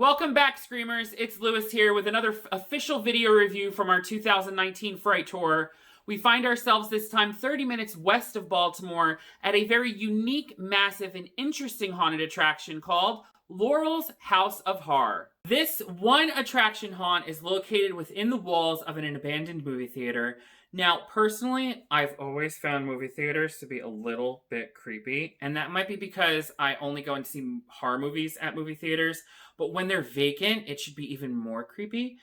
Welcome back, Screamers. It's Lewis here with another official video review from our 2019 Fright Tour. We find ourselves this time 30 minutes west of Baltimore at a very unique, massive, and interesting haunted attraction called Laurel's House of Horror. This one attraction haunt is located within the walls of an abandoned movie theater. Now, personally, I've always found movie theaters to be a little bit creepy, and that might be because I only go and see horror movies at movie theaters, but when they're vacant, it should be even more creepy.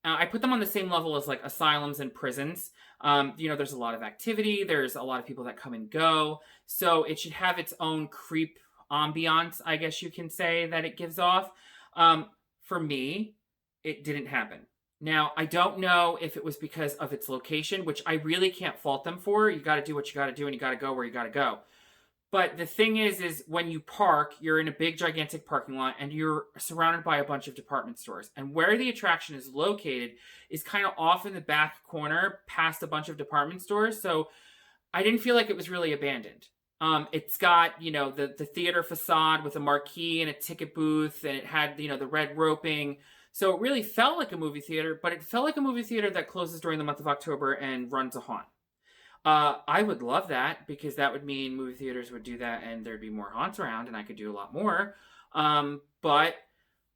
I put them on the same level as like asylums and prisons. There's a lot of activity, there's a lot of people that come and go, so it should have its own creep ambiance, I guess you can say, that it gives off. For me, it didn't happen. Now, I don't know if it was because of its location, which I really can't fault them for. You got to do what you got to do, and you got to go where you got to go. But the thing is when you park, you're in a big, gigantic parking lot, and you're surrounded by a bunch of department stores. And where the attraction is located is kind of off in the back corner, past a bunch of department stores. So I didn't feel like it was really abandoned. It's got, the theater facade with a marquee and a ticket booth, and it had, the red roping. So it really felt like a movie theater, but it felt like a movie theater that closes during the month of October and runs a haunt. I would love that, because that would mean movie theaters would do that and there'd be more haunts around and I could do a lot more. But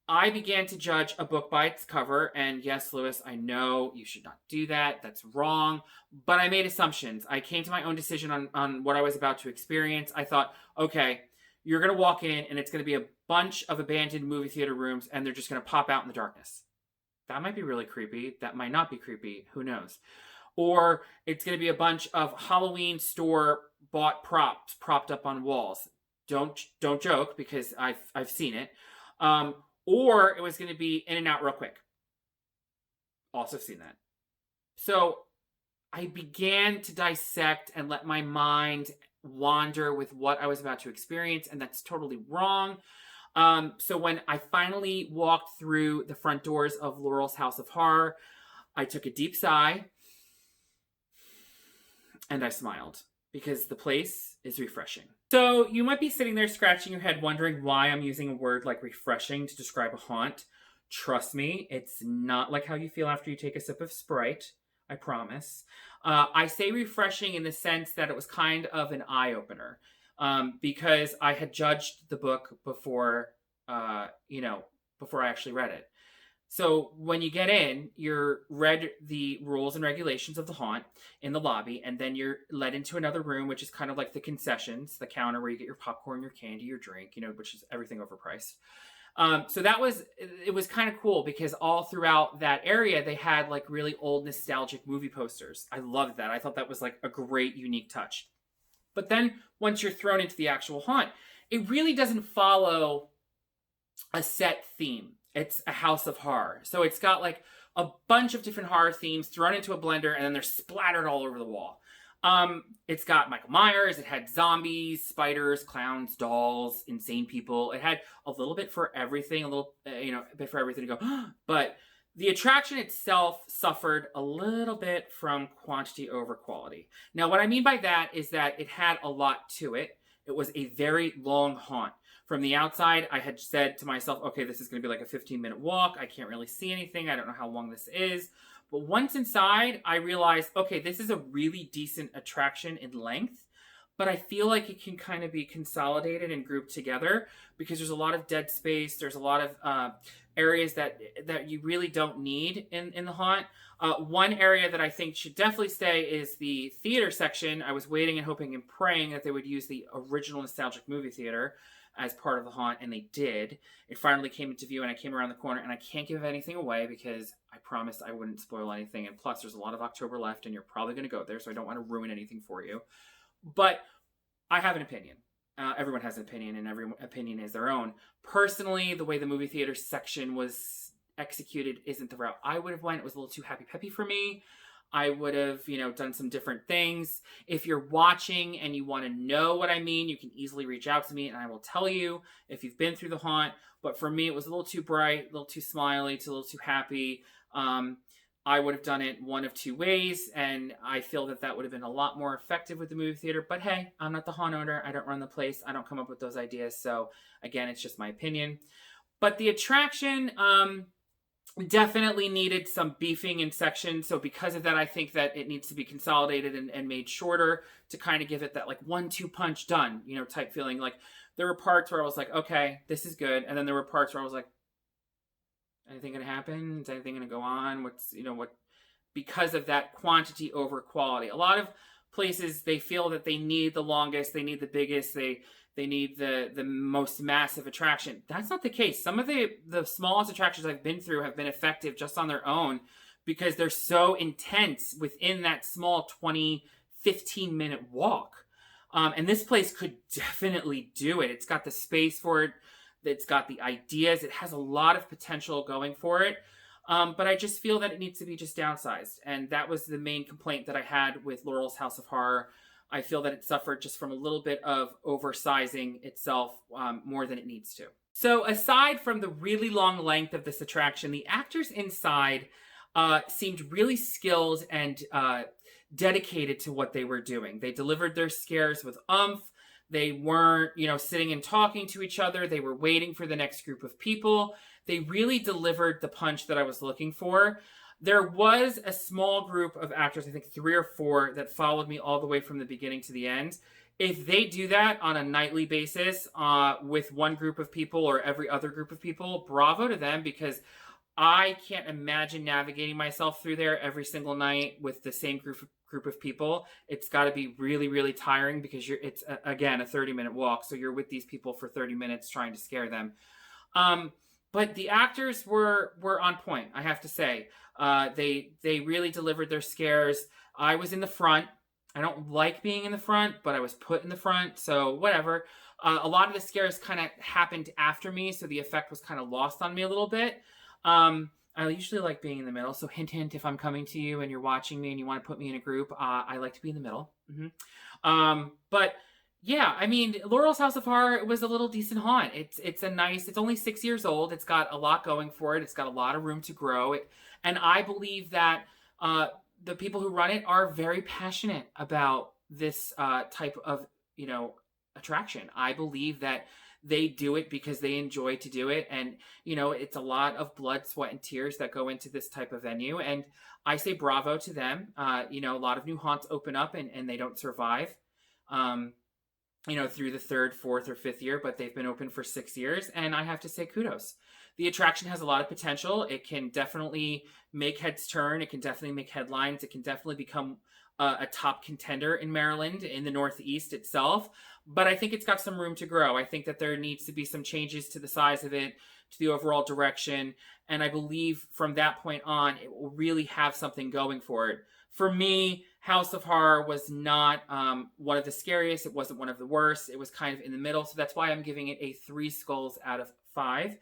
I began to judge a book by its cover, and yes, Lewis, I know you should not do that. That's wrong. But I made assumptions. I came to my own decision on what I was about to experience. I thought, okay, you're going to walk in and it's going to be a bunch of abandoned movie theater rooms and they're just going to pop out in the darkness. That might be really creepy. That might not be creepy. Who knows? Or it's going to be a bunch of Halloween store bought props propped up on walls. Don't joke, because I've seen it. Or it was going to be in and out real quick. Also seen that. So I began to dissect and let my mind wander with what I was about to experience, and that's totally wrong. So when I finally walked through the front doors of Laurel's House of Horror, I took a deep sigh and I smiled, because the place is refreshing. So you might be sitting there scratching your head wondering why I'm using a word like refreshing to describe a haunt. Trust me, it's not like how you feel after you take a sip of Sprite. I promise. I say refreshing in the sense that it was kind of an eye-opener, because I had judged the book before I actually read it. So when you get in, you're read the rules and regulations of the haunt in the lobby, and then you're led into another room, which is kind of like the concessions, the counter where you get your popcorn, your candy, your drink, which is everything overpriced. So it was kind of cool, because all throughout that area, they had like really old nostalgic movie posters. I loved that. I thought that was like a great, unique touch. But then once you're thrown into the actual haunt, it really doesn't follow a set theme. It's a house of horror. So it's got like a bunch of different horror themes thrown into a blender, and then they're splattered all over the wall. It's got Michael Myers, it had zombies, spiders, clowns, dolls, insane people. It had a little bit for everything, a bit for everything to go, but the attraction itself suffered a little bit from quantity over quality. Now, what I mean by that is that it had a lot to it. It was a very long haunt. From the outside, I had said to myself, okay, this is going to be like a 15-minute walk. I can't really see anything. I don't know how long this is. But once inside, I realized, okay, this is a really decent attraction in length, but I feel like it can kind of be consolidated and grouped together, because there's a lot of dead space. There's a lot of areas that you really don't need in the haunt. One area that I think should definitely stay is the theater section. I was waiting and hoping and praying that they would use the original nostalgic movie theater as part of the haunt, and they did. It finally came into view, and I came around the corner, and I can't give anything away because I promised I wouldn't spoil anything, and plus there's a lot of October left, and you're probably going to go there, so I don't want to ruin anything for you. But I have an opinion. Everyone has an opinion, and every opinion is their own. Personally, the way the movie theater section was executed isn't the route I would have went. It was a little too happy-peppy for me. I would have, done some different things. If you're watching and you want to know what I mean, you can easily reach out to me and I will tell you if you've been through the haunt. But for me, it was a little too bright, a little too smiley, a little too happy. I would have done it one of two ways, and I feel that would have been a lot more effective with the movie theater. But hey, I'm not the haunt owner. I don't run the place. I don't come up with those ideas. So again, it's just my opinion. But the attraction definitely needed some beefing in sections. So because of that, I think that it needs to be consolidated and made shorter to kind of give it that like 1-2 punch done, type feeling. Like there were parts where I was like, okay, this is good. And then there were parts where I was like, anything gonna happen? Is anything gonna go on? What? Because of that quantity over quality. A lot of places, they feel that they need the longest, they need the biggest, they need the most massive attraction. That's not the case. Some of the smallest attractions I've been through have been effective just on their own because they're so intense within that small 20, 15-minute walk. And this place could definitely do it. It's got the space for it. It's got the ideas. It has a lot of potential going for it. But I just feel that it needs to be just downsized. And that was the main complaint that I had with Laurel's House of Horror. I feel that it suffered just from a little bit of oversizing itself more than it needs to. So aside from the really long length of this attraction, the actors inside seemed really skilled and dedicated to what they were doing. They delivered their scares with oomph. They weren't, sitting and talking to each other. They were waiting for the next group of people. They really delivered the punch that I was looking for. There was a small group of actors, I think 3 or 4, that followed me all the way from the beginning to the end. If they do that on a nightly basis with one group of people or every other group of people, bravo to them, because I can't imagine navigating myself through there every single night with the same group of people. It's got to be really, really tiring because it's again a 30-minute walk, so you're with these people for 30 minutes trying to scare them. But the actors were on point, I have to say. They really delivered their scares. I was in the front. I don't like being in the front, but I was put in the front, so whatever. A lot of the scares kind of happened after me, so the effect was kind of lost on me a little bit. I usually like being in the middle, so hint, hint, if I'm coming to you and you're watching me and you want to put me in a group, I like to be in the middle. But yeah, I mean, Laurel's House of Horror was a little decent haunt. It's only 6 years old. It's got a lot going for it. It's got a lot of room to grow. And I believe that the people who run it are very passionate about this type of, attraction. I believe that they do it because they enjoy to do it. And, it's a lot of blood, sweat, and tears that go into this type of venue. And I say bravo to them. A lot of new haunts open up and they don't survive. Through the 3rd, 4th, or 5th year, but they've been open for 6 years, and I have to say kudos. The attraction has a lot of potential. It can definitely make heads turn. It can definitely make headlines. It can definitely become a top contender in Maryland, in the Northeast itself, but I think it's got some room to grow. I think that there needs to be some changes to the size of it, to the overall direction, and I believe from that point on, it will really have something going for it. For me, House of Horror was not one of the scariest. It wasn't one of the worst. It was kind of in the middle. So that's why I'm giving it a 3 skulls out of 5.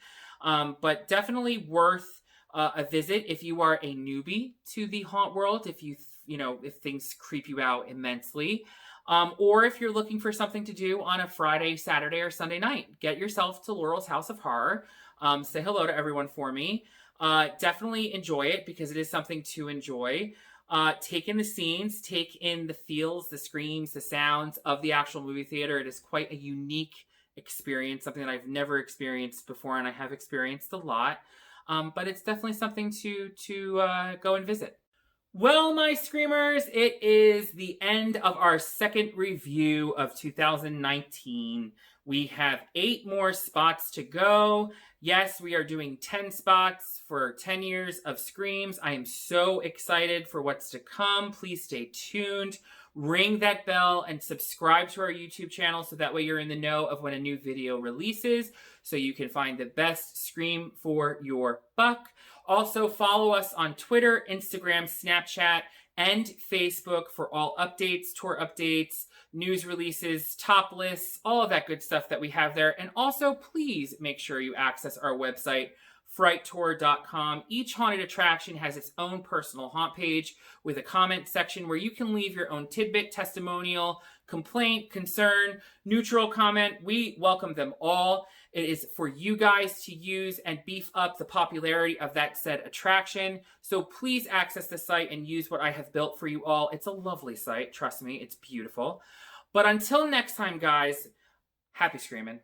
But definitely worth a visit if you are a newbie to the haunt world, if things creep you out immensely. Or if you're looking for something to do on a Friday, Saturday, or Sunday night. Get yourself to Laurel's House of Horror. Say hello to everyone for me. Definitely enjoy it because it is something to enjoy. Take in the scenes, take in the feels, the screams, the sounds of the actual movie theater. It is quite a unique experience, something that I've never experienced before, and I have experienced a lot. But it's definitely something to go and visit. Well, my screamers, it is the end of our second review of 2019. We have 8 more spots to go. Yes, we are doing 10 spots for 10 years of Screams. I am so excited for what's to come. Please stay tuned. Ring that bell and subscribe to our YouTube channel so that way you're in the know of when a new video releases so you can find the best Scream for your buck. Also, follow us on Twitter, Instagram, Snapchat, and Facebook for all updates, tour updates, news releases, top lists, all of that good stuff that we have there. And also, please make sure you access our website, FrightTour.com. Each haunted attraction has its own personal haunt page with a comment section where you can leave your own tidbit, testimonial, complaint, concern, neutral comment. We welcome them all. It is for you guys to use and beef up the popularity of that said attraction. So please access the site and use what I have built for you all. It's a lovely site. Trust me, it's beautiful. But until next time, guys, happy screaming.